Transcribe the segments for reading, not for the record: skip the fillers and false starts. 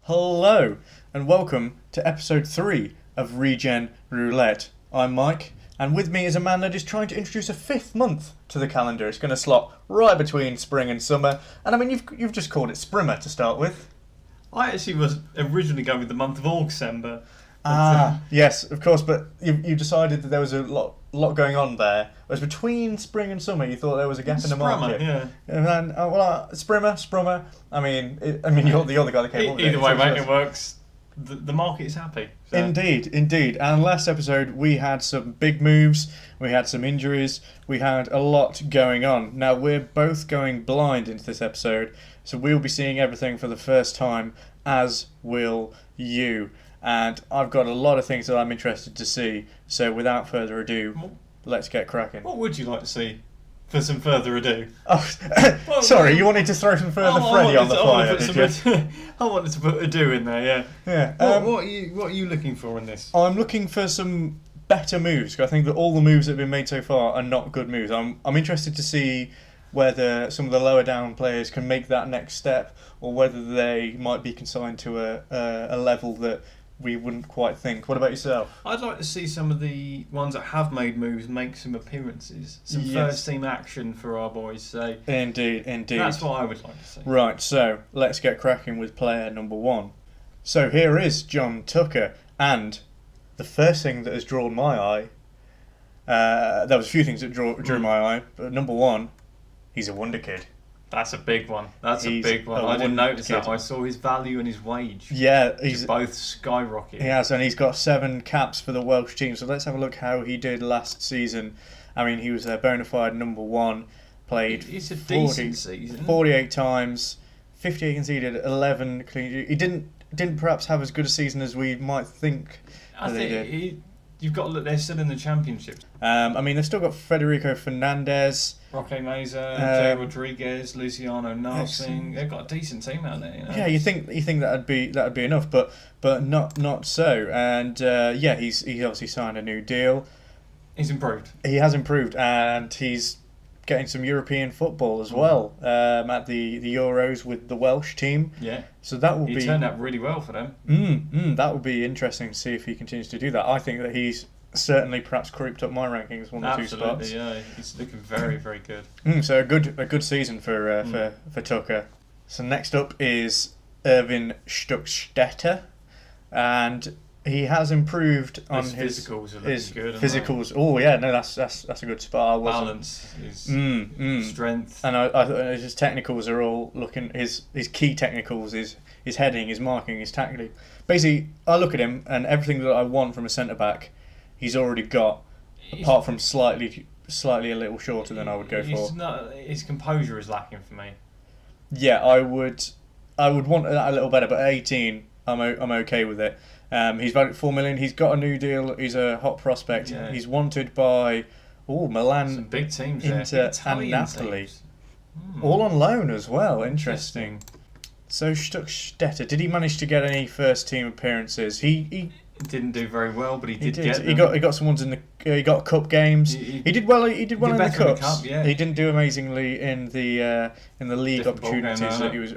Hello, and welcome to episode 3 of Regen Roulette. I'm Mike, and with me is a man that is trying to introduce a fifth month to the calendar. It's going to slot right between spring and summer, and I mean, you've just called it Sprimmer to start with. I actually was originally going with the month of August. Yes, of course, but you decided that there was a lot going on there. Whereas between spring and summer, you thought there was a gap in the market. Yeah. And then, Sprimmer. I mean, you're the other guy that came up with it. Either way, mate, it works. The market is happy. So. Indeed. And last episode, we had some big moves, we had some injuries, we had a lot going on. Now, we're both going blind into this episode, so we'll be seeing everything for the first time, as will you. And I've got a lot of things that I'm interested to see. So without further ado, let's get cracking. What would you like to see for some further ado? Oh, sorry, you wanted to throw some further Freddy on the fire, did you? I wanted to put ado in there, yeah. Yeah. What are you looking for in this? I'm looking for some better moves. Because I think that all the moves that have been made so far are not good moves. I'm interested to see whether some of the lower down players can make that next step, or whether they might be consigned to a level that we wouldn't quite think. What about yourself? I'd like to see some of the ones that have made moves make some appearances, some first team action for our boys. So indeed. That's what I would like to see. Right, so let's get cracking with player number 1. So here is John Tucker, and the first thing that has drawn my eye, there was a few things that drew my eye, but number 1, he's a wonderkid. That's a big one. I didn't notice that. I saw his value and his wage. Yeah, he's both skyrocketed. He has, and he's got 7 caps for the Welsh team. So let's have a look how he did last season. I mean, he was a bona fide number 1. Played it's a decent season. 48 times, 58 conceded, 11 clean. He didn't perhaps have as good a season as we might think. I think you've got to look. They're still in the championships. I mean, they've still got Federico Fernandez, Roque Meza, Jay Rodriguez, Luciano Narsing. They've got a decent team out there. You know? Yeah, you think that'd be enough, but not so. And he obviously signed a new deal. He's improved. He has improved, and he's getting some European football as well at the Euros with the Welsh team. Yeah. So that will he turned out really well for them. That will be interesting to see if he continues to do that. I think that he's certainly perhaps creeped up my rankings one or two spots. Absolutely, yeah. He's looking very, very good. So a good season for Tucker. So next up is Erwin Stuckstetter, and he has improved on his physicals. His physicals. Oh yeah, no, that's a good spot. Balance, his strength, and I thought his technicals are all looking. His key technicals is his heading, his marking, his tackling. Basically, I look at him and everything that I want from a centre back, he's already got. Apart from slightly a little shorter than I would go for. His composure is lacking for me. Yeah, I would want that a little better, but at 18, I'm okay with it. He's valued at $4 million. He's got a new deal. He's a hot prospect. Yeah. He's wanted by Milan, some big teams, Inter, and Napoli. All on loan as well. Interesting. So Stuckstetter, did he manage to get any first team appearances? He didn't do very well, but he did get them. He got some ones in the. He got cup games. He did well. He did well in the cups. Cup, yeah. He didn't do amazingly in the league different opportunities that he was.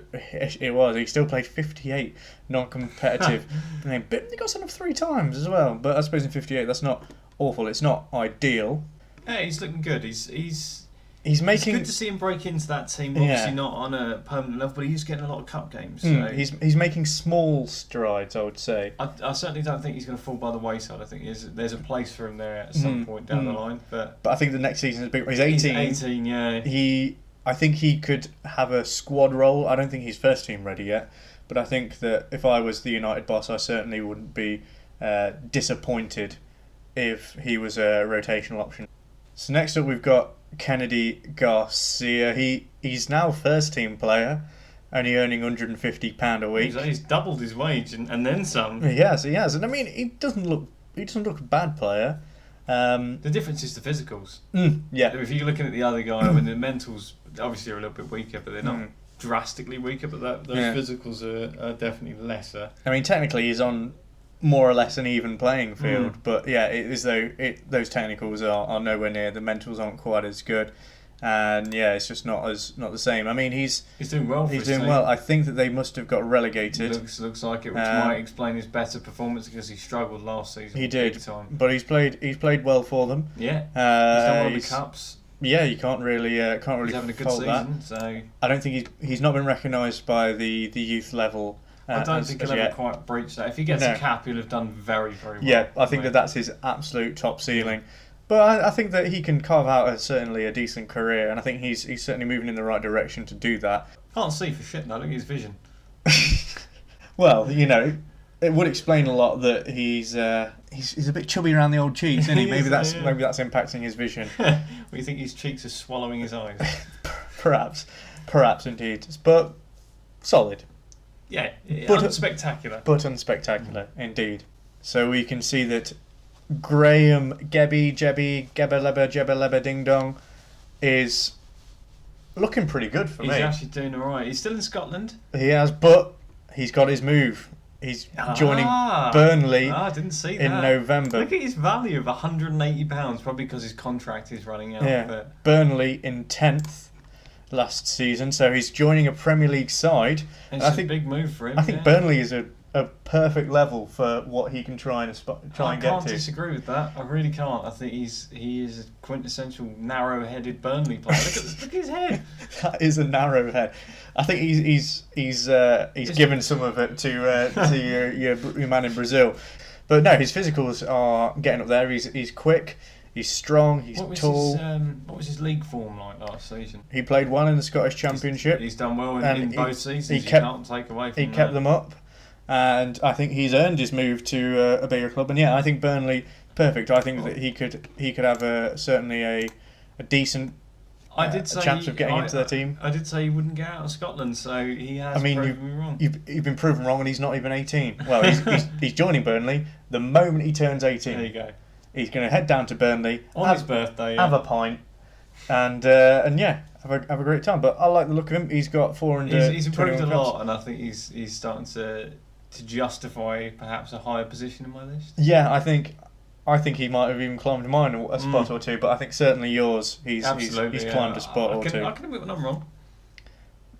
It was. He still played 58 non-competitive. But he got sent off 3 times as well. But I suppose in 58 that's not awful. It's not ideal. Yeah, he's looking good. He's making. It's good to see him break into that team. Obviously not on a permanent level, but he's getting a lot of cup games. So. He's making small strides, I would say. I certainly don't think he's going to fall by the wayside. I think there's a place for him there at some point down the line. But I think the next season is big. He's 18. He's 18, yeah. I think he could have a squad role. I don't think he's first team ready yet, but I think that if I was the United boss, I certainly wouldn't be disappointed if he was a rotational option. So next up we've got Kennedy Garcia. He's now first team player, only earning £150 a week. He's doubled his wage and then some. He has, and I mean he doesn't look a bad player. The difference is the physicals. Yeah. If you're looking at the other guy, I mean the mentals obviously are a little bit weaker, but they're not drastically weaker. But those physicals are definitely lesser. I mean technically he's on more or less an even playing field, but yeah, it is those technicals are nowhere near. The mentals aren't quite as good. and yeah, it's just not the same. I mean, he's doing well. He's doing well. I think that they must have got relegated. Looks like it, which might explain his better performance because he struggled last season. He did, big time. but he's played well for them. Yeah, he's done well in the cups. Yeah, you can't really he's having a good season. That. So I don't think he's not been recognised by the youth level. I don't think he'll ever quite breach that. If he gets a cap, he'll have done very, very well. Yeah, I think that's his absolute top ceiling. But I think that he can carve out certainly a decent career, and I think he's certainly moving in the right direction to do that. Can't see for shit though. Look at his vision. Well, it would explain a lot that he's a bit chubby around the old cheeks, isn't he? Maybe that's impacting his vision. You think his cheeks are swallowing his eyes? Perhaps indeed, but solid. Yeah, unspectacular. But unspectacular indeed. So we can see that Graham Jebby Leba Ding Dong is looking pretty good for me. He's actually doing alright. He's still in Scotland. He has, but he's got his move. He's joining Burnley I didn't see that. In November. Look at his value of £180, probably because his contract is running out. Yeah. But Burnley in 10th last season, so he's joining a Premier League side. It's a big move for him. I think Burnley is a perfect level for what he can try and get to. I can't disagree with that. I really can't. I think he is a quintessential narrow-headed Burnley player. Look at his head. That is a narrow head. I think he's given some of it to your man in Brazil, but no, his physicals are getting up there. He's quick. He's strong. He's tall. What was his league form like last season? He played well in the Scottish Championship. He's done well in both seasons. He can't take away from that. He kept them up, and I think he's earned his move to a bigger club. And yeah, I think Burnley perfect. I think that he could have certainly a decent. Chance of getting into their team. I did say he wouldn't get out of Scotland, so he has proven me wrong. You've been proven wrong, and he's not even 18. Well, he's joining Burnley the moment he turns 18. There you go. He's going to head down to Burnley on his birthday, have a pint, and yeah, have a great time. But I like the look of him. He's got 400. He's improved a lot, and I think he's starting to justify perhaps a higher position in my list. Yeah, I think he might have even climbed mine a spot or two, but I think certainly yours, he's climbed a spot or two. I can admit when I'm wrong.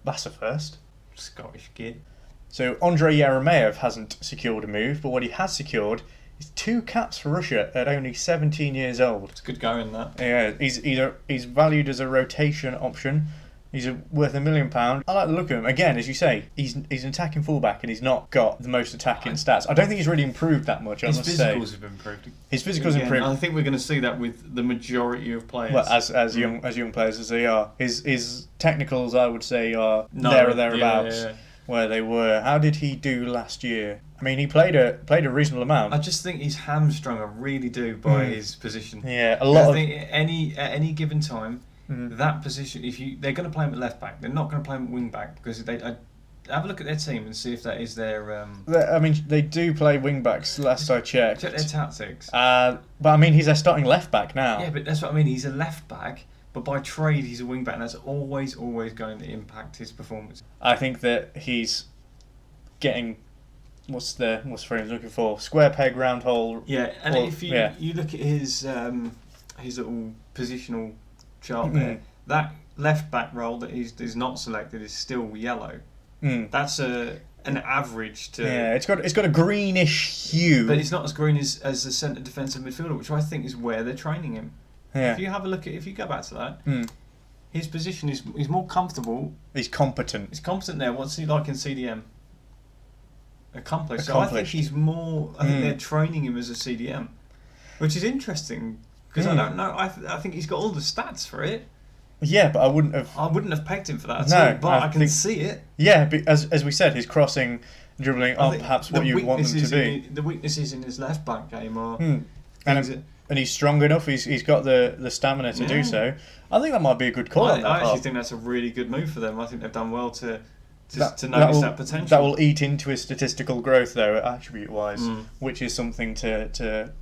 That's a first. Scottish kid. So Andrei Yeremeyev hasn't secured a move, but what he has secured is 2 caps for Russia at only 17 years old. It's good going, that. Yeah, he's valued as a rotation option. He's worth £1 million. I like the look of him. Again, as you say, he's an attacking fullback and he's not got the most attacking stats. I don't think he's really improved that much, I must say. His physicals have improved. His physicals improved. I think we're going to see that with the majority of players. Well, as young players as they are. His technicals, I would say, are there or thereabouts where they were. How did he do last year? I mean, he played a reasonable amount. I just think he's hamstrung. I really do by his position. Yeah, I think at any given time. That position, they're going to play him at left back, they're not going to play him at wing back because have a look at their team and see if that is their. I mean, they do play wing backs. Last I checked. Check their tactics. But I mean, he's their starting left back now. Yeah, but that's what I mean. He's a left back, but by trade he's a wing back, and that's always going to impact his performance. I think that he's getting. What's the phrase I'm looking for? Square peg, round hole. Yeah, and if you look at his little positional chart there, that left back role that is not selected is still yellow. That's an average to. Yeah, it's got a greenish hue, but it's not as green as the centre defensive midfielder, which I think is where they're training him. Yeah. If you go back to that, his position is more comfortable. He's competent. He's competent there. What's he like in CDM? Accomplished. So I think he's more. I think they're training him as a CDM, which is interesting. Because I don't know, I think he's got all the stats for it. Yeah, but I wouldn't have pegged him for that at all, but I can see it. Yeah, as we said, his crossing, dribbling are perhaps what you want them to be. The weaknesses in his left back game are. And he's strong enough. He's got the stamina to do so. I think that might be a good call. I actually think that's a really good move for them. I think they've done well to notice that potential. That will eat into his statistical growth, though, attribute wise, which is something to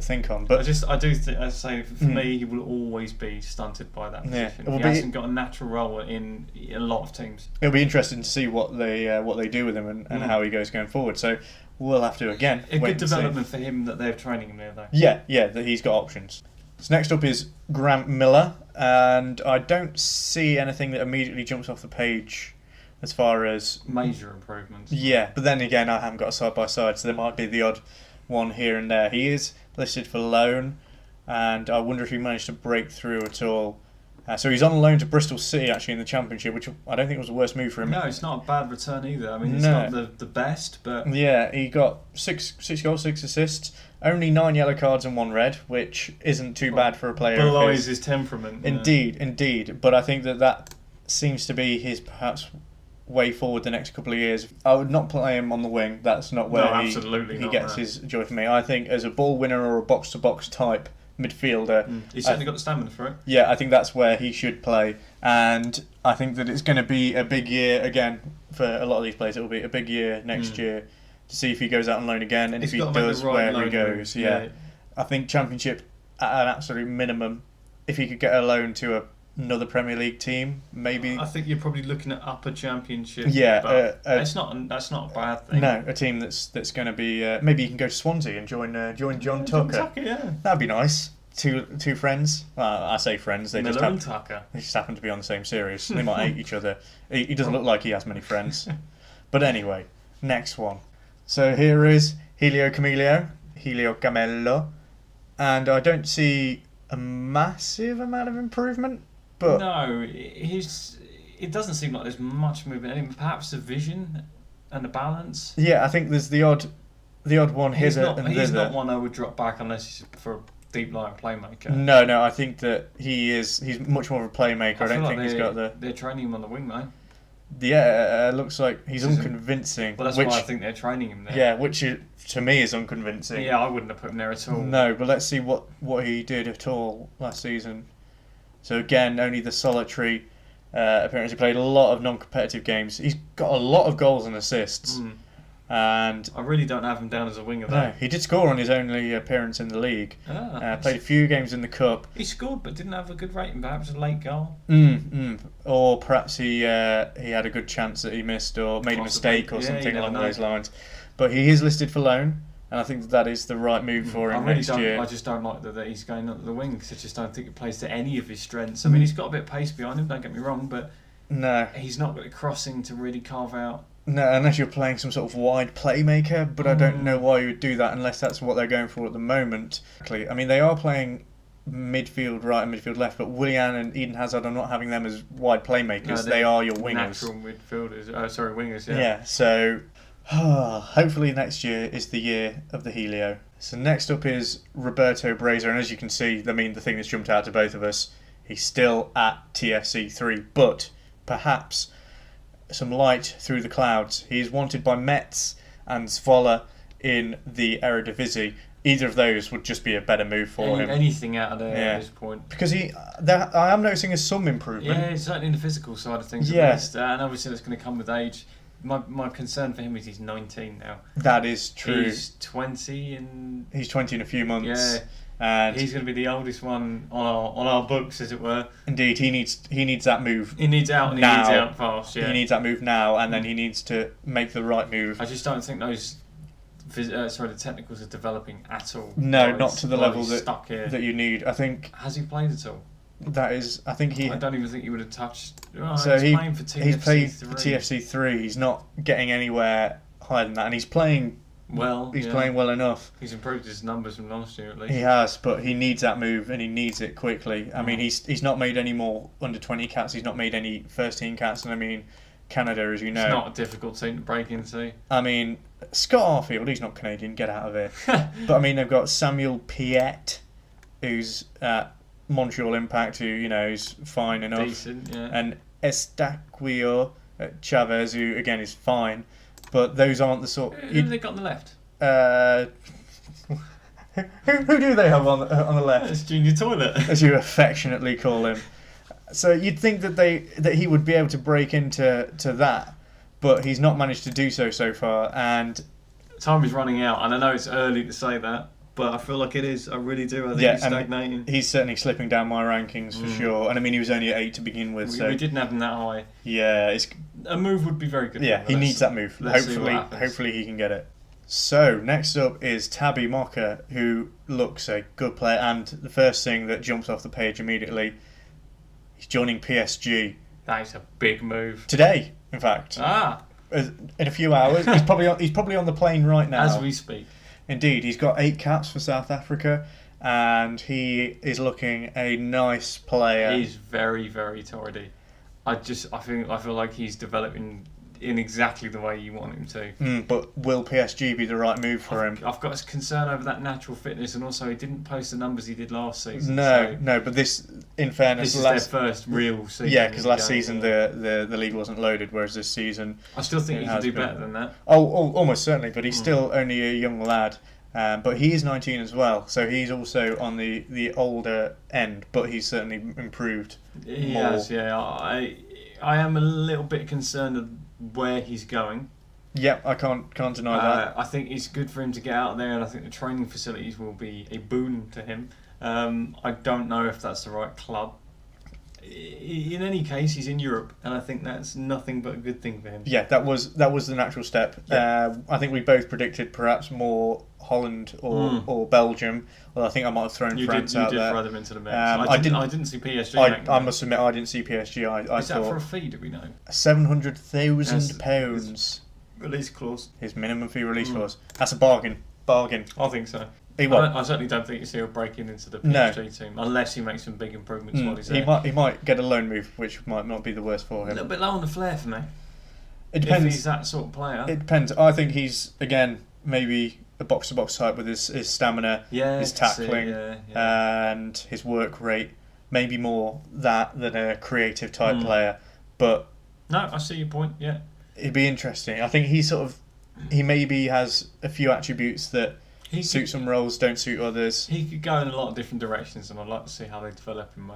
think on. But I do think, as I say, for me, he will always be stunted by that position. He hasn't got a natural role in a lot of teams. It'll be interesting to see what they do with him and how he goes going forward. So we'll have to again. A good development for him that they're training him there, though. Yeah, that he's got options. So next up is Grant Miller, and I don't see anything that immediately jumps off the page as far as major improvements. Yeah, but then again, I haven't got a side by side, so there might be the odd one here and there. He is listed for loan, and I wonder if he managed to break through at all. So he's on loan to Bristol City actually in the Championship, which I don't think was the worst move for him. No, it's not a bad return either. I mean, it's not the best, but yeah, he got six goals, 6 assists, only 9 yellow cards and 1 red, which isn't too bad for a player. Belies his temperament. Indeed. But I think that seems to be his perhaps way forward the next couple of years. I would not play him on the wing. That's not where he gets his joy for me. I think as a ball winner or a box to box type midfielder, he's certainly got the stamina for it. Yeah, I think that's where he should play, and I think that it's going to be a big year again for a lot of these players. It will be a big year next year to see if he goes out on loan again, and if he does, where he goes. Yeah, I think Championship at an absolute minimum. If he could get a loan to another Premier League team, maybe. I think you're probably looking at upper Championship. Yeah, that's not a bad thing. No, a team that's going to be maybe you can go to Swansea and join John Tucker. Yeah, that'd be nice. Two friends. Well, I say friends. They Miller and Tucker. They just happen to be on the same series. They might hate each other. He doesn't look like he has many friends. But anyway, next one. So here is Helio Camello, and I don't see a massive amount of improvement. But no, it doesn't seem like there's much movement. I mean, perhaps the vision and the balance. Yeah, I think there's the odd one hither and thither. He's not one I would drop back unless he's for a deep line playmaker. No, I think that he's much more of a playmaker. I don't think he's got the. They're training him on the wing though. Yeah, it looks like he's unconvincing. Well, that's why I think they're training him there. Yeah, which to me is unconvincing. Yeah, I wouldn't have put him there at all. No, but let's see what he did at all last season. So again, only the solitary appearance. He played a lot of non-competitive games. He's got a lot of goals and assists. And I really don't have him down as a winger though. No, he did score on his only appearance in the league. Played a few games in the cup. He scored but didn't have a good rating. Perhaps a late goal. Or perhaps he had a good chance that he missed or made a mistake or something along those lines. But he is listed for loan. And I think that is the right move for him next year. I just don't like that he's going up the wing because I just don't think it plays to any of his strengths. I mean, he's got a bit of pace behind him, don't get me wrong, but he's not got the crossing to really carve out. No, unless you're playing some sort of wide playmaker, but I don't know why you would do that unless that's what they're going for at the moment. I mean, they are playing midfield right and midfield left, but Willian and Eden Hazard are not having them as wide playmakers. No, they are your wingers. Natural midfielders. Wingers, yeah. Yeah, so hopefully next year is the year of the Helio. So next up is Roberto Brazier, and as you can see, the thing that's jumped out to both of us, he's still at TFC 3, but perhaps some light through the clouds. He's wanted by Metz and Zwolle in the Eredivisie. Either of those would just be a better move for him. Anything out of there at this point. Because I am noticing some improvement. Yeah, certainly in the physical side of things at least. And obviously that's going to come with age. My concern for him is he's 19 now. That is true. He's 20 in a few months. Yeah. And he's going to be the oldest one on our books, as it were. Indeed, he needs that move. He needs out and now. He needs out fast. Yeah. He needs that move now, and then he needs to make the right move. I just don't think those. The technicals are developing at all. No, not to the level that you need. I think. Has he played at all? That is, I think he. I don't even think he would have touched. He's playing for TFC3. He's played for TFC 3. He's not getting anywhere higher than that, and he's playing. Well, he's playing well enough. He's improved his numbers from last year at least. He has, but he needs that move, and he needs it quickly. I mean, he's not made any more under 20 caps. He's not made any first team caps, and I mean, Canada, as you know, it's not a difficult team to break into. I mean, Scott Arfield, he's not Canadian. Get out of it. But I mean, they've got Samuel Piette, who's at Montreal Impact, who is fine enough, decent, yeah. And Estaquio Chavez, who again is fine. But those aren't the sort. Who have they got on the left? Who do they have on the left? It's Junior Toilet, as you affectionately call him. So you'd think that he would be able to break into that, but he's not managed to do so far. And time is running out, and I know it's early to say that, but I feel like it is. I really do. I think he's stagnating. He's certainly slipping down my rankings for sure. And I mean, he was only at 8 to begin with. We didn't have him that high. Yeah, a move would be very good. Yeah, he needs that move. Hopefully he can get it. So, next up is Tabby Mocker, who looks a good player, and the first thing that jumps off the page immediately, he's joining PSG. That is a big move. Today, in fact. In a few hours. He's probably on the plane right now. As we speak. Indeed, he's got 8 caps for South Africa, and he is looking a nice player. He's very, very tidy. I feel like he's developing in exactly the way you want him to. But will PSG be the right move for him? I've got a concern over that natural fitness, and also he didn't post the numbers he did last season. No, but this, in fairness, this is their first real season. Yeah, because last season the league wasn't loaded, whereas this season I still think he can do better than that. Oh, almost certainly, but he's still only a young lad. But he is 19 as well, so he's also on the older end, but he's certainly improved more. Yes, yeah. I am a little bit concerned of where he's going. Yeah, I can't deny that. I think it's good for him to get out there, and I think the training facilities will be a boon to him. I don't know if that's the right club. In any case, he's in Europe, and I think that's nothing but a good thing for him. Yeah, that was the natural step. Yeah. I think we both predicted perhaps more Holland or Belgium. Well, I think I might have thrown France out there. You did throw them into the mix. I didn't see PSG. I must admit, I didn't see PSG. I Is that for a fee? Do we know? £700,000 release clause. His minimum fee release clause. That's a bargain. Bargain. I think so. He won't. I certainly don't think he'll break into the PSG team unless he makes some big improvements while he's there. He might get a loan move, which might not be the worst for him. A little bit low on the flare for me. It depends. If he's that sort of player. It depends. I think he's, again, maybe a box-to-box type with his stamina, his tackling, and his work rate. Maybe more that than a creative type player. But no, I see your point, yeah. It'd be interesting. I think he maybe has a few attributes that suit some roles, don't suit others. He could go in a lot of different directions, and I'd like to see how they develop him.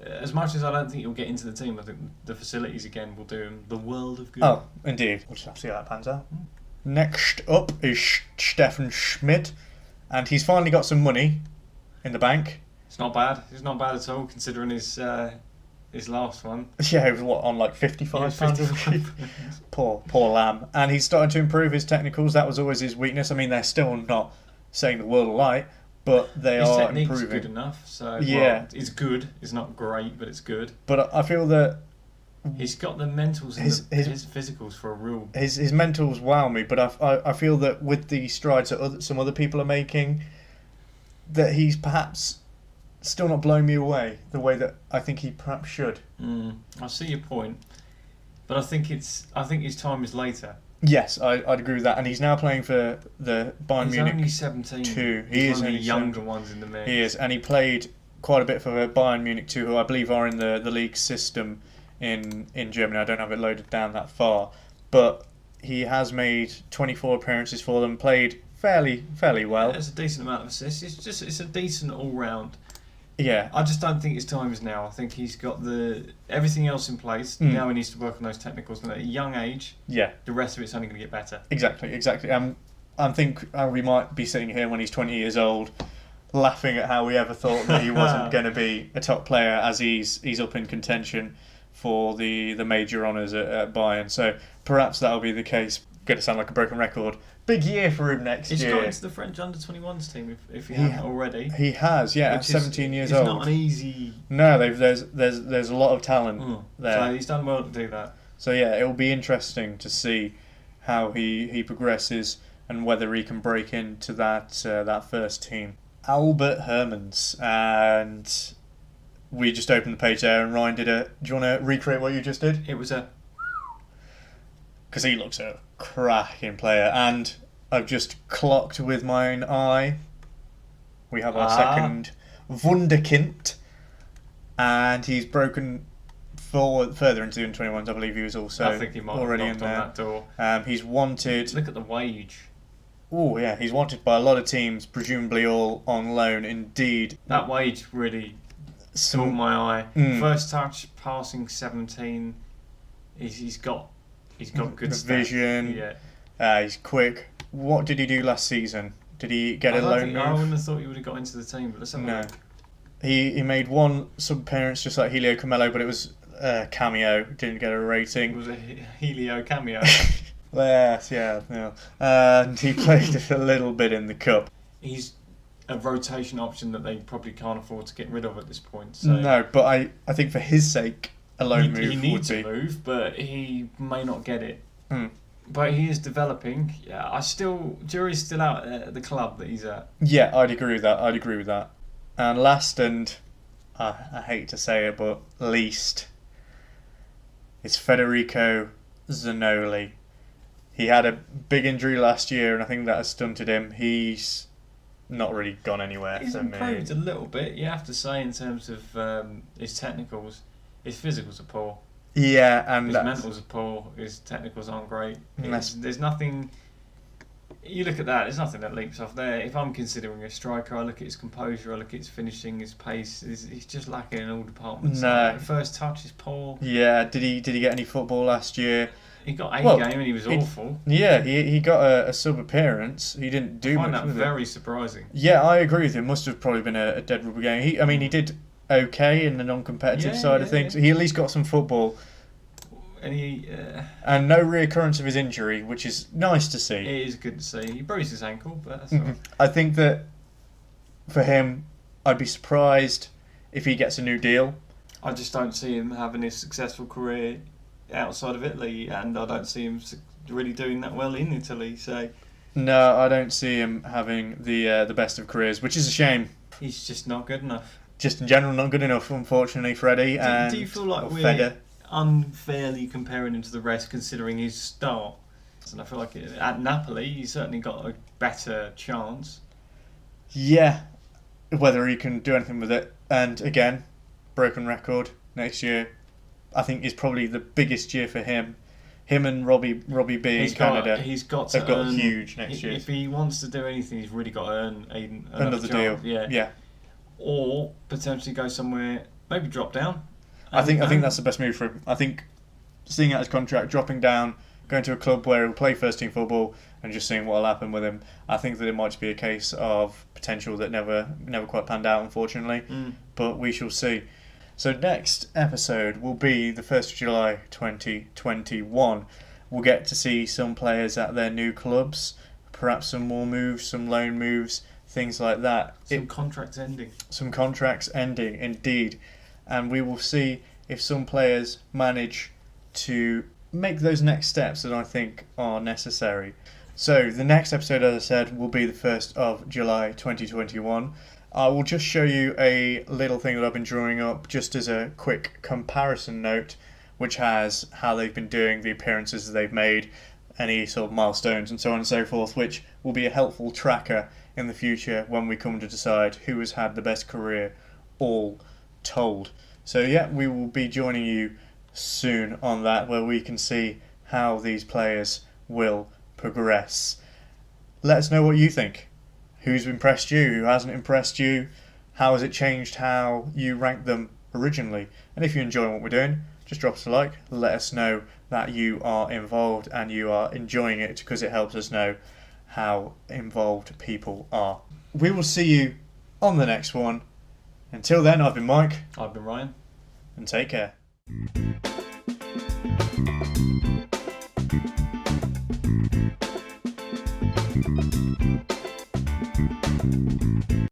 As much as I don't think he'll get into the team, I think the facilities again will do him the world of good. Oh, indeed. We'll just have to see how that pans out. Next up is Stefan Schmidt, and he's finally got some money in the bank. It's not bad. It's not bad at all, considering his last one. Yeah, it was on like £55 Poor lamb. And he's starting to improve his technicals. That was always his weakness. I mean, they're still not saying the world of light, but they are improving. His technique's good enough. So it's good. It's not great, but it's good. But I feel that he's got the mentals and his physicals for a real. His mentals wow me, but I feel that with the strides that some other people are making, that he's perhaps still not blowing me away the way that I think he perhaps should. I see your point, but I think his time is later. Yes, I'd agree with that. And he's now playing for the Bayern Munich. He's only 17. He is one of only the younger ones in the mix. He is, and he played quite a bit for Bayern Munich too, who I believe are in the league system in Germany. I don't have it loaded down that far, but he has made 24 appearances for them, played fairly well. That's a decent amount of assists. It's a decent all round. Yeah, I just don't think his time is now. I think he's got everything else in place. Now he needs to work on those technicals. And at a young age, the rest of it's only going to get better. Exactly. I think we might be sitting here when he's 20 years old, laughing at how we ever thought that he wasn't going to be a top player, as he's up in contention for the major honours at Bayern. So perhaps that'll be the case. Going to sound like a broken record. Big year for him next year. He's got into the French under-21s team if he hasn't already. He has, at 17 years old. It's not an easy. No, there's a lot of talent there. So he's done well to do that. So it will be interesting to see how he progresses and whether he can break into that first team. Albert Hermans, and we just opened the page there, and Ryan did a. Do you want to recreate what you just did? It was a. Because he looks a cracking player, and I've just clocked with my own eye. We have our second wonderkid, and he's broken further into the under-21s. I believe he was also I think he might already have knocked in there. On that door. He's wanted. Look at the wage. Oh yeah, he's wanted by a lot of teams, presumably all on loan. Indeed, that wage really caught my eye. First touch, passing 17. He's got good vision. Yeah. He's quick. What did he do last season? Did he get a loan move? I wouldn't have thought he would have got into the team, but let's have a look. He made one sub-appearance just like Helio Camelo, but it was a cameo. Didn't get a rating. It was a Helio cameo. Yes, yeah. And he played a little bit in the cup. He's a rotation option that they probably can't afford to get rid of at this point. So No, but I think for his sake, a loan move he needs would be. a move, but he may not get it. Mm. But he is developing. Yeah, jury's still out at the club that he's at. Yeah, I'd agree with that. And last and I hate to say it, but least is Federico Zanoli. He had a big injury last year, and I think that has stunted him. He's not really gone anywhere He's for me. improved a little bit, you have to say, in terms of his technicals. His physicals are poor. Yeah, and his mentals are poor. His technicals aren't great. There's nothing. You look at that. There's nothing that leaps off there. If I'm considering a striker, I look at his composure. I look at his finishing, his pace. He's just lacking in all departments. No. The first touch is poor. Yeah, did he get any football last year? He got a game and he was awful. Yeah, he got a sub appearance. He didn't do much. I find that very surprising. Yeah, I agree with him. Must have probably been a dead rubber game. He did okay in the non-competitive side of things. Yeah. He at least got some football. And no reoccurrence of his injury, which is nice to see. It is good to see. He bruised his ankle, but that's all right. I think that for him, I'd be surprised if he gets a new deal. I just don't see him having a successful career outside of Italy, and I don't see him really doing that well in Italy. So no, I don't see him having the best of careers, which is a shame. He's just not good enough. Just in general, not good enough, unfortunately, Freddie. Do you feel like we're unfairly comparing him to the rest, considering his start? And I feel like at Napoli, he's certainly got a better chance. Yeah, whether he can do anything with it. And again, broken record next year, I think is probably the biggest year for him. Him and Robbie B in Canada. They've got huge next year. If he wants to do anything, he's really got to earn another deal. Yeah. Or potentially go somewhere, maybe drop down. I think that's the best move for him. I think seeing out his contract, dropping down, going to a club where he'll play first team football, and just seeing what'll happen with him. I think that it might be a case of potential that never quite panned out, unfortunately. But we shall see. So next episode will be the 1st of July 2021. We'll get to see some players at their new clubs, perhaps some more moves, some loan moves, things like that. Some contracts ending, indeed. And we will see if some players manage to make those next steps that I think are necessary. So the next episode, as I said, will be the 1st of July 2021. I will just show you a little thing that I've been drawing up just as a quick comparison note, which has how they've been doing, the appearances that they've made, any sort of milestones and so on and so forth, which will be a helpful tracker in the future when we come to decide who has had the best career all told. So yeah, we will be joining you soon on that, where we can see how these players will progress. Let us know what you think. Who's impressed you? Who hasn't impressed you? How has it changed how you ranked them originally? And if you enjoy what we're doing, just drop us a like. Let us know that you are involved and you are enjoying it, because it helps us know how involved people are. We will see you on the next one. Until then, I've been Mike. I've been Ryan. And take care.